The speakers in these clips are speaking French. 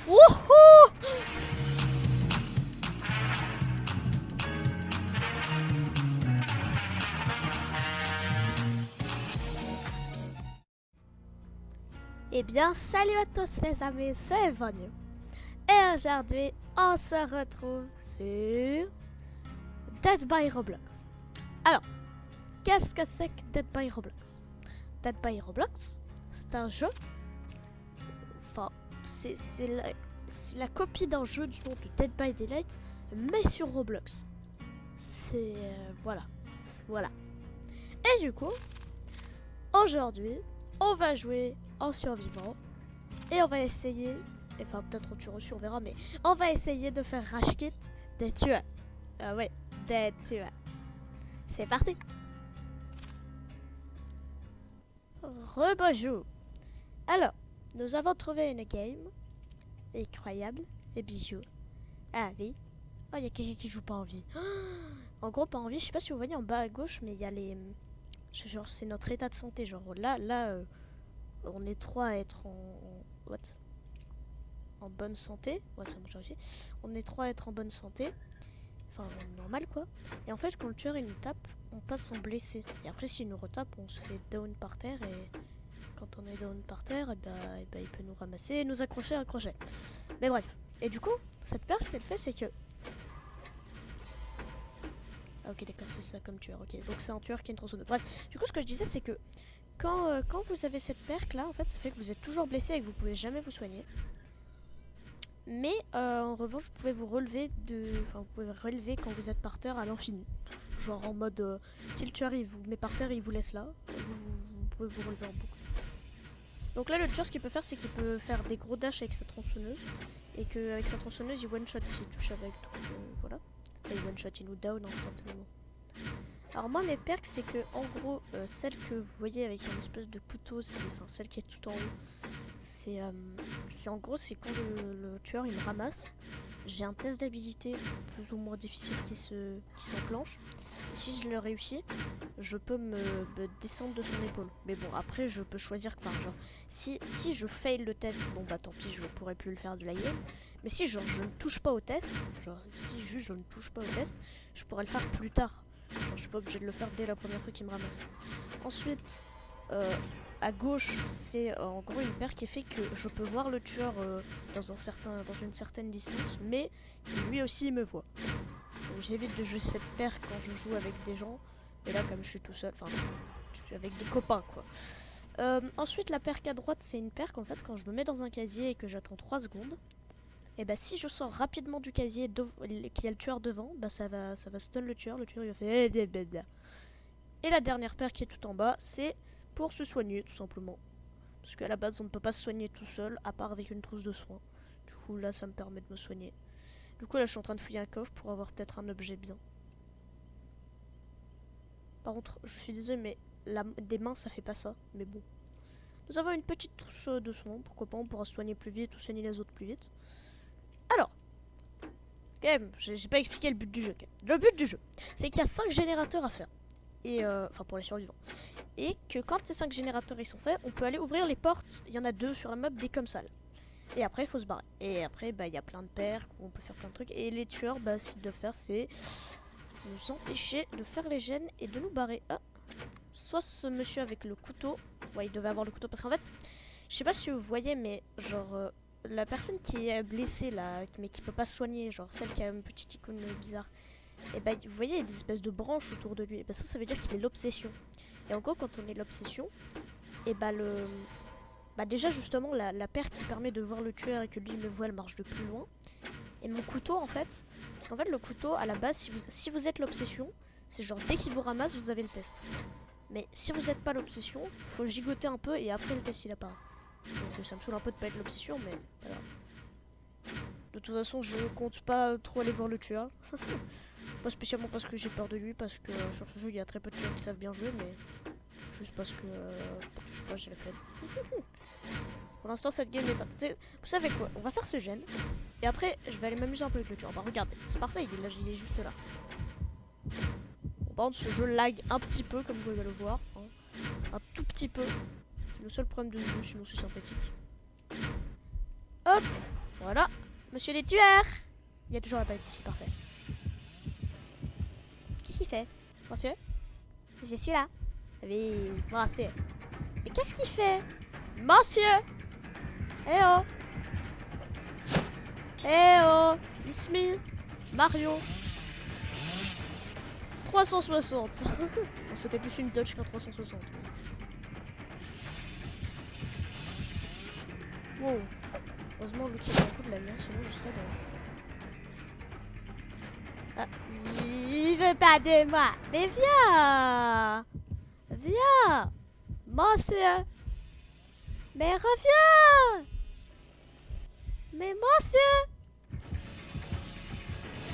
Wouhou! Eh bien, salut à tous les amis, c'est Vanio. Et aujourd'hui, on se retrouve sur Dead by Roblox. Alors, qu'est-ce que c'est que Dead by Roblox? Dead by Roblox, c'est un jeu. Enfin, c'est la copie d'un jeu du nom de Dead by Daylight, mais sur Roblox. C'est voilà. Et du coup, aujourd'hui, on va jouer en survivant et on va essayer, enfin peut-être en tueur aussi, on verra, mais on va essayer de faire rage quit des tueurs. Ah ouais, des tueurs. C'est parti. Rebonjour. Alors, nous avons trouvé une game incroyable et bijoux. Ah oui. Oh, il y a quelqu'un qui joue pas en vie. En gros, pas en vie. Je sais pas si vous voyez en bas à gauche, mais il y a les. Genre, c'est notre état de santé. Genre là, on est trois à être what? En bonne santé. Ouais, ça marche aussi. On est trois à être en bonne santé. Enfin, normal quoi. Et en fait, quand le tueur il nous tape, on passe en blessé. Et après, s'il nous retape, on se fait down par terre. Et quand on est down par terre, et bah, il peut nous ramasser et nous accrocher à un crochet. Mais bref. Et du coup, cette perche, ce qu'elle fait, c'est que. Ah, ok, d'accord, c'est ça comme tueur. Ok, donc c'est un tueur qui est une tronçonneuse. Bref, du coup, ce que je disais, c'est que quand vous avez cette perque là, en fait, ça fait que vous êtes toujours blessé et que vous pouvez jamais vous soigner. Mais en revanche, vous pouvez vous relever vous pouvez relever quand vous êtes par terre à l'infini. Genre en mode, si le tueur il vous met par terre, il vous laisse là, vous pouvez vous relever en boucle. Donc là, le tueur, ce qu'il peut faire, c'est qu'il peut faire des gros dashs avec sa tronçonneuse. Et qu'avec sa tronçonneuse, il one-shot s'il touche avec. Donc voilà. Et il one-shot, il nous down instantanément. Alors moi, mes perks, c'est que en gros, celle que vous voyez avec une espèce de couteau, c'est celle qui est tout en haut. C'est en gros, c'est quand le tueur il me ramasse, j'ai un test d'habilité plus ou moins difficile qui s'enclenche. Si je le réussis, je peux me descendre de son épaule. Mais bon, après, je peux choisir. Enfin, genre, si je fail le test, bon bah tant pis, je pourrais plus le faire de la IM. Mais si genre je ne touche pas au test, genre si juste je ne touche pas au test, je pourrais le faire plus tard. Genre, je suis pas obligé de le faire dès la première fois qu'il me ramasse. Ensuite, à gauche, c'est en gros une paire qui fait que je peux voir le tueur dans une certaine distance, mais lui aussi il me voit. Donc j'évite de jouer cette paire quand je joue avec des gens. Et là, comme je suis tout seul, enfin, avec des copains quoi. Ensuite, la paire qu'à droite, c'est une paire qu'en fait, quand je me mets dans un casier et que j'attends 3 secondes, et bah si je sors rapidement du casier qu'il y a le tueur devant, bah ça va stun le tueur il va faire. Et la dernière paire qui est tout en bas, c'est pour se soigner tout simplement. Parce qu'à la base on ne peut pas se soigner tout seul, à part avec une trousse de soins. Du coup là ça me permet de me soigner. Du coup là je suis en train de fouiller un coffre pour avoir peut-être un objet bien. Par contre je suis désolée mais des mains ça fait pas ça, mais bon. Nous avons une petite trousse de soins, pourquoi pas on pourra se soigner plus vite ou soigner les autres plus vite. Alors, quand même, j'ai pas expliqué le but du jeu. Le but du jeu, c'est qu'il y a 5 générateurs à faire. Et enfin pour les survivants. Et que quand ces 5 générateurs ils sont faits, on peut aller ouvrir les portes. Il y en a 2 sur la map, des comme ça. Et après il faut se barrer. Et après bah il y a plein de paires, on peut faire plein de trucs. Et les tueurs, bah ce qu'ils doivent faire c'est nous empêcher de faire les gènes et de nous barrer. Ah, soit ce monsieur avec le couteau. Ouais, il devait avoir le couteau parce qu'en fait, je sais pas si vous voyez, mais genre la personne qui est blessée là, mais qui peut pas se soigner, genre celle qui a une petite icône bizarre, et bah vous voyez il y a des espèces de branches autour de lui, et bah ça veut dire qu'il est l'obsession. Et en gros quand on est l'obsession, et bah déjà justement la paire qui permet de voir le tueur et que lui me voit, elle marche de plus loin. Et mon couteau en fait, parce qu'en fait le couteau à la base, si vous êtes l'obsession, c'est genre dès qu'il vous ramasse vous avez le test. Mais si vous n'êtes pas l'obsession, faut gigoter un peu et après le test il apparaît. Donc ça me saoule un peu de pas être l'obsession, mais pas grave. De toute façon, je compte pas trop aller voir le tueur. Pas spécialement parce que j'ai peur de lui, parce que sur ce jeu il y a très peu de tueurs qui savent bien jouer, mais juste parce que je sais pas, j'ai la flemme. Pour l'instant, cette game n'est pas. Vous savez quoi? On va faire ce gène et après je vais aller m'amuser un peu avec le tueur. Bah regardez, c'est parfait, il est juste là. Bon, par contre, ce jeu lag un petit peu, comme vous pouvez le voir, hein. Un tout petit peu. C'est le seul problème de ce jeu, sinon c'est sympathique. Hop. Voilà. Monsieur les tueurs. Il y a toujours la palette ici, parfait. Qu'est-ce qu'il fait? Monsieur? Je suis là. Oui, monsieur. Mais qu'est-ce qu'il fait? Monsieur! Eh oh! Eh oh! It's me, Mario. 360. Bon, c'était plus une Dodge qu'un 360. Mais... Wow. Heureusement, Luke il a un coup de la mienne, sinon je serais dans... Ah, il veut pas de moi. Mais viens! Viens! Monsieur! Mais reviens! Mais monsieur!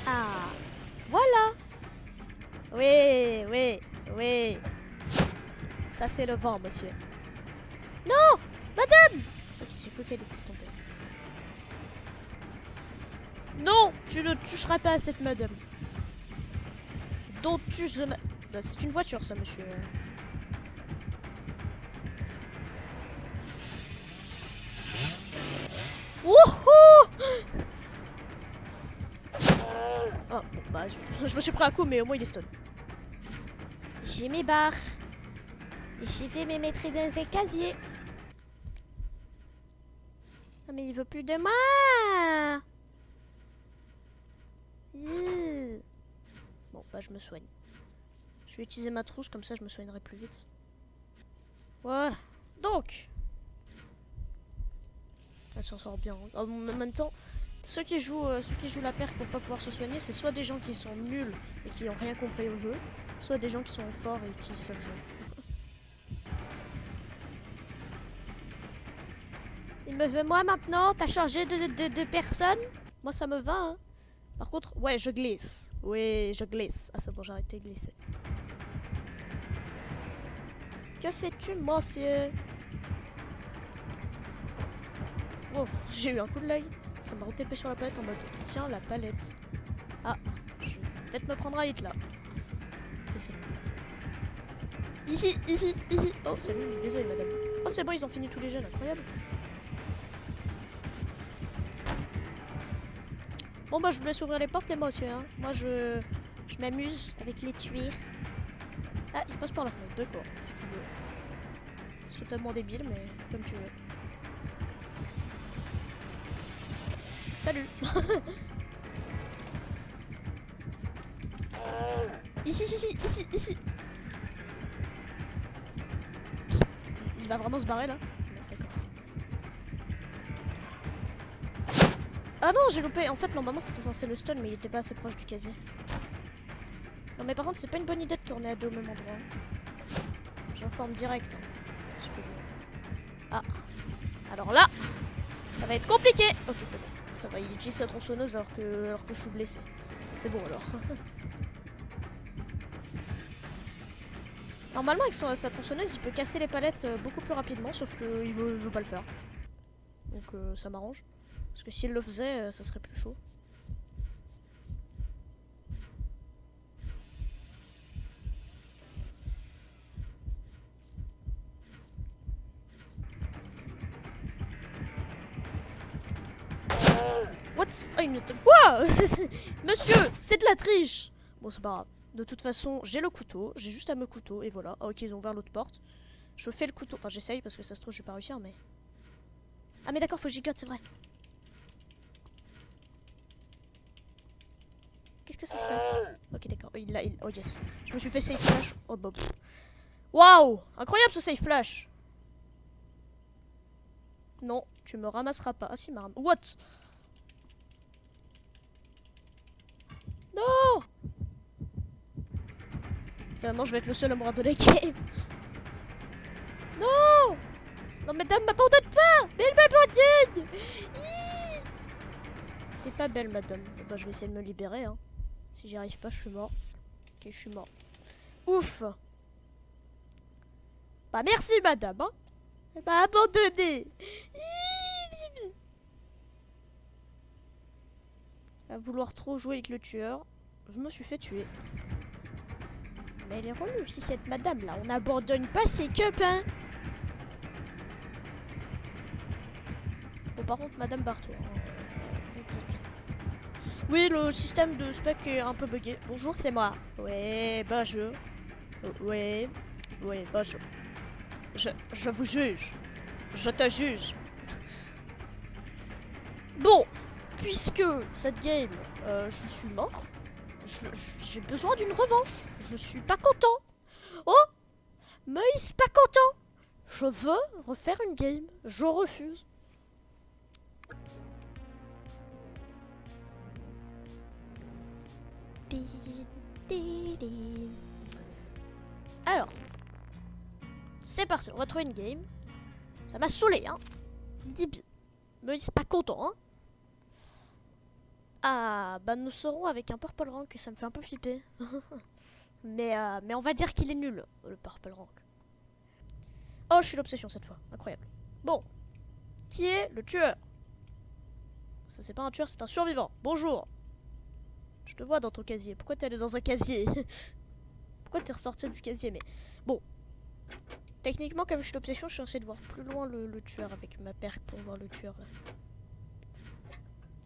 Ah! Voilà! Oui, oui, oui. Ça c'est le vent, monsieur. Non! Madame! Ok, j'ai cru qu'elle était tombée. Non! Tu ne toucheras pas à cette madame. Dont tu... Bah, c'est une voiture, ça, monsieur. Wouhou! Oh, bon, bah, je me suis pris un coup, mais au moins il est stun. J'ai mes barres. Je vais me mettre dans un casier. Ah, mais il veut plus de moi! Bon, bah, je me soigne. Je vais utiliser ma trousse, comme ça je me soignerai plus vite. Voilà. Donc. Elle s'en sort bien. En même temps, ceux qui jouent la perque pour pas pouvoir se soigner, c'est soit des gens qui sont nuls et qui ont rien compris au jeu, soit des gens qui sont forts et qui savent jouer. Il me veut moi maintenant? T'as changé de personne? Moi ça me va, hein. Par contre, ouais, je glisse. Oui, je glisse. Ah c'est bon, j'ai arrêté de glisser. Que fais-tu, monsieur? Oh, j'ai eu un coup de l'œil. Ça m'a retapé sur la palette en mode tiens, la palette. Ah, je vais peut-être me prendre un hit là. Ok, c'est bon. Ici. Oh, salut, désolé madame. Oh, c'est bon, ils ont fini tous les jeunes, incroyable. Bon, bah, je vous laisse ouvrir les portes, les messieurs. Hein. Moi, je m'amuse avec les tuer. Ah, il passe par la fenêtre, d'accord, si tu veux. C'est totalement débile, mais comme tu veux. Salut. Ici. Il va vraiment se barrer là? D'accord. Ah non, j'ai loupé. En fait, normalement, c'était censé le stun, mais il était pas assez proche du casier. Non, mais par contre, c'est pas une bonne idée de tourner à deux au même endroit. J'informe direct. Hein. Ah. Alors là, ça va être compliqué. Ok, c'est bon. Ça va, il utilise sa tronçonneuse alors que je suis blessé. C'est bon alors. Normalement, avec sa tronçonneuse, il peut casser les palettes beaucoup plus rapidement, sauf qu'il veut pas le faire. Donc ça m'arrange. Parce que s'il le faisait, ça serait plus chaud. What? Oh, il me... Quoi? Monsieur, c'est de la triche! Bon, c'est pas grave. De toute façon, j'ai le couteau. J'ai juste à me couteau, et voilà. Ah, ok, ils ont ouvert l'autre porte. Je fais le couteau. Enfin, j'essaye, parce que ça se trouve, je vais pas réussir, mais... Ah, mais d'accord, faut que j'y gigote, c'est vrai. Qu'est-ce que ça se passe? Ok, d'accord. Oh, yes. Je me suis fait safe flash. Oh, bah... Waouh! Incroyable, ce safe flash! Non, tu me ramasseras pas. Ah, si, ma ramasse. What? Non! Finalement, je vais être le seul à mourir de la game. Non! Non, madame, m'abandonne pas! Mais elle m'abandonne! T'es pas belle, madame. Bah, je vais essayer de me libérer, hein. Si j'y arrive pas, je suis mort. Ok, je suis mort. Ouf! Bah, merci, madame, hein. Elle m'a abandonné. À vouloir trop jouer avec le tueur, je me suis fait tuer. Mais elle est relou, si cette madame là, on n'abandonne pas ses copains. Bon, par contre, madame, barre-toi. Oui, le système de spec est un peu bugué. Bonjour, c'est moi. Ouais, bonjour. Ouais, ouais, bonjour. Je vous juge. Je te juge. Bon, puisque cette game, je suis mort, j'ai besoin d'une revanche. Je suis pas content. Oh, Moïse, pas content. Je veux refaire une game. Je refuse. Alors, c'est parti, on va trouver une game. Ça m'a saoulé, hein. Il dit bien. Moïse, pas content, hein. Ah, bah nous serons avec un purple rank et ça me fait un peu flipper. mais on va dire qu'il est nul, le purple rank. Oh, je suis l'obsession cette fois, incroyable. Bon, qui est le tueur? Ça c'est pas un tueur, c'est un survivant. Bonjour. Je te vois dans ton casier. Pourquoi t'es allé dans un casier? Pourquoi t'es ressorti du casier? Mais bon, techniquement comme je suis l'obsession, je suis censé de voir plus loin le tueur avec ma perque pour voir le tueur.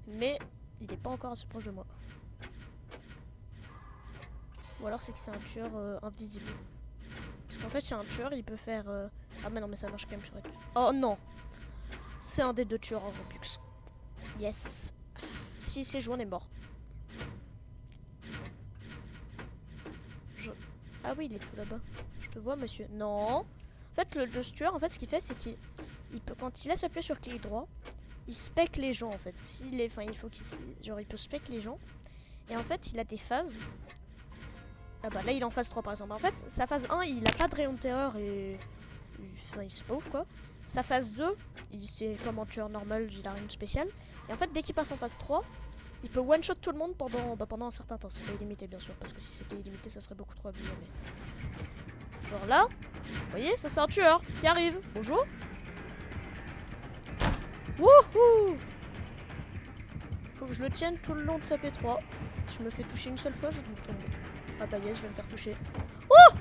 Mais il est pas encore assez proche de moi. Ou alors c'est que c'est un tueur invisible. Parce qu'en fait, si un tueur, il peut faire... Ah mais non, mais ça marche quand même sur elle. Oh non. C'est un des deux tueurs en Robux. Yes. Si c'est joué, on est mort. Ah oui, il est tout là-bas. Je te vois, monsieur. Non. En fait, le tueur, en fait, ce qu'il fait, c'est qu'il peut, quand il laisse appuyer sur clic droit, il spec les gens, en fait. S'il est... Enfin, il faut qu'il... Genre, il peut spec les gens. Et en fait, il a des phases. Ah bah là il est en phase 3 par exemple. En fait sa phase 1 il a pas de rayon de terreur et... Enfin c'est pas ouf quoi. Sa phase 2 c'est comme un tueur normal, il a rien de spécial. Et en fait dès qu'il passe en phase 3 il peut one shot tout le monde pendant un certain temps. C'est pas illimité bien sûr parce que si c'était illimité ça serait beaucoup trop abusé. Mais... Genre là, vous voyez ça c'est un tueur qui arrive. Bonjour. Wouhou. Faut que je le tienne tout le long de sa P3. Si je me fais toucher une seule fois je me tombe. Ah bah yes, je vais me faire toucher. Oh!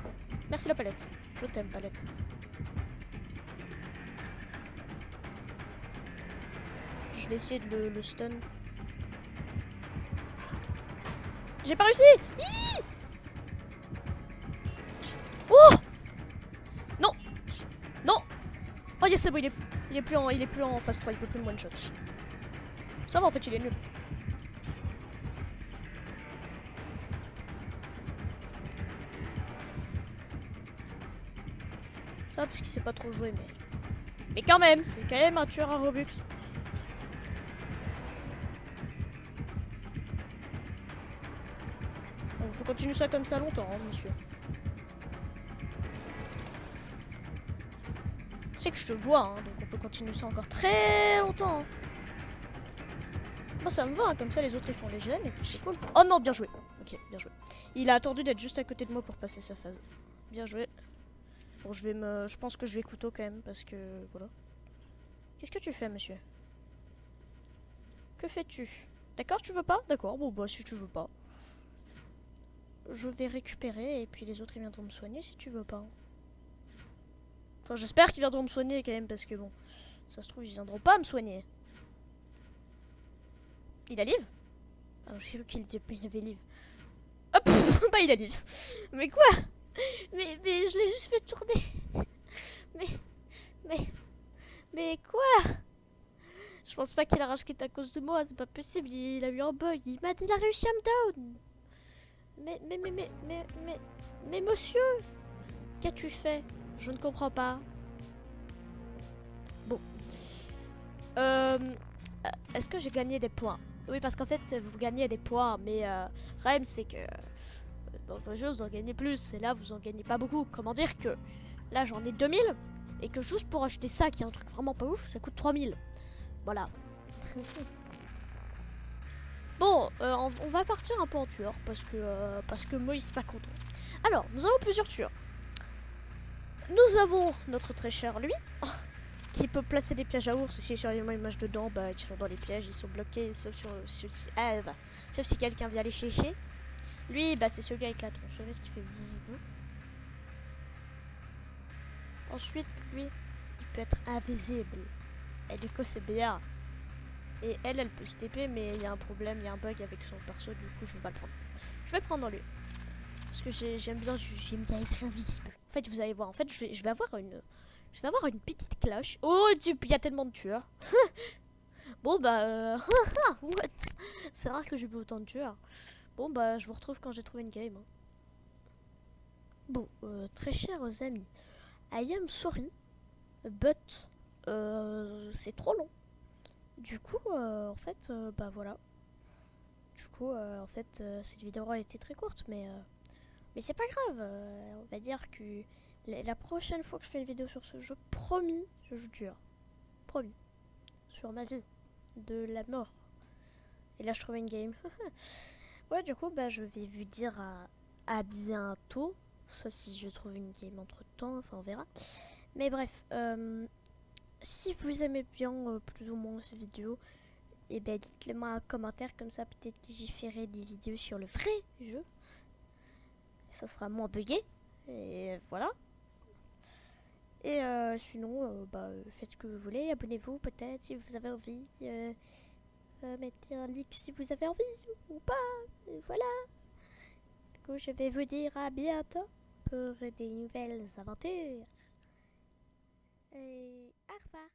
Merci la palette. Je t'aime, palette. Je vais essayer de le stun. J'ai pas réussi! Hiii! Oh! Non! Non! Oh yes, c'est bon, il est plus en phase 3, il peut plus me one shot. Ça va en fait, il est nul. Ça parce qu'il sait pas trop jouer mais quand même, c'est quand même un tueur à Robux. On peut continuer ça comme ça longtemps, hein, monsieur. C'est que je te vois, hein, donc on peut continuer ça encore très longtemps. Hein. Moi ça me va, hein, comme ça les autres ils font les gènes et puis c'est cool. Oh non, bien joué. Ok, bien joué. Il a attendu d'être juste à côté de moi pour passer sa phase. Bien joué. Bon, je pense que je vais couteau quand même parce que voilà. Qu'est-ce que tu fais, monsieur? Que fais-tu? D'accord, tu veux pas? D'accord, bon bah si tu veux pas. Je vais récupérer et puis les autres ils viendront me soigner si tu veux pas. Enfin, j'espère qu'ils viendront me soigner quand même parce que bon, ça se trouve ils viendront pas me soigner. Il a live? Ah non, j'ai cru qu'il avait live. Hop, bah il a live. Mais quoi? Mais je l'ai juste fait tourner. Mais quoi? Je pense pas qu'il a rage quitte à cause de moi, c'est pas possible, il a eu un bug, il a réussi à me down. Mais monsieur, qu'as-tu fait? Je ne comprends pas. Bon. Est-ce que j'ai gagné des points? Oui, parce qu'en fait, vous gagnez des points, mais le problème, c'est que dans le jeu, vous en gagnez plus, et là, vous en gagnez pas beaucoup. Comment dire que là, j'en ai 2000, et que juste pour acheter ça, qui est un truc vraiment pas ouf, ça coûte 3000. Voilà. Bon, on va partir un peu en tueur, parce que Moïse n'est pas content. Alors, nous avons plusieurs tueurs. Nous avons notre très cher lui, qui peut placer des pièges à ours. Et si sur les images dedans, bah, ils sont dans les pièges, ils sont bloqués, sauf si quelqu'un vient les chercher. Lui, bah, c'est ce gars avec la tronçonneuse qui fait... Ensuite, lui, il peut être invisible. Et du coup, c'est bien. Et elle peut se TP, mais il y a un problème, il y a un bug avec son perso, du coup je vais pas le prendre. Je vais prendre lui. Parce que j'aime bien être invisible. En fait, vous allez voir, en fait, je vais avoir une petite clash. Oh, il y a tellement de tueurs. Bon, bah, what? C'est rare que j'ai vu autant de tueurs. Bon, bah, je vous retrouve quand j'ai trouvé une game. Hein. Bon, très chers amis, I am sorry, but c'est trop long. Du coup, en fait, bah voilà. Du coup, en fait, cette vidéo a été très courte, mais c'est pas grave. On va dire que la prochaine fois que je fais une vidéo sur ce jeu, promis, je joue dur. Promis. Sur ma vie. De la mort. Et là, je trouve une game. Ouais, du coup, bah, je vais vous dire à bientôt. Sauf si je trouve une game entre temps, enfin, on verra. Mais bref, si vous aimez bien plus ou moins ces vidéos, et ben dites-le moi en commentaire, comme ça peut-être que j'y ferai des vidéos sur le vrai jeu. Ça sera moins buggé. Et voilà. Et sinon, bah, faites ce que vous voulez, abonnez-vous peut-être si vous avez envie. Mettez un like si vous avez envie ou pas. Et voilà. Du coup, je vais vous dire à bientôt pour des nouvelles aventures. Et au revoir.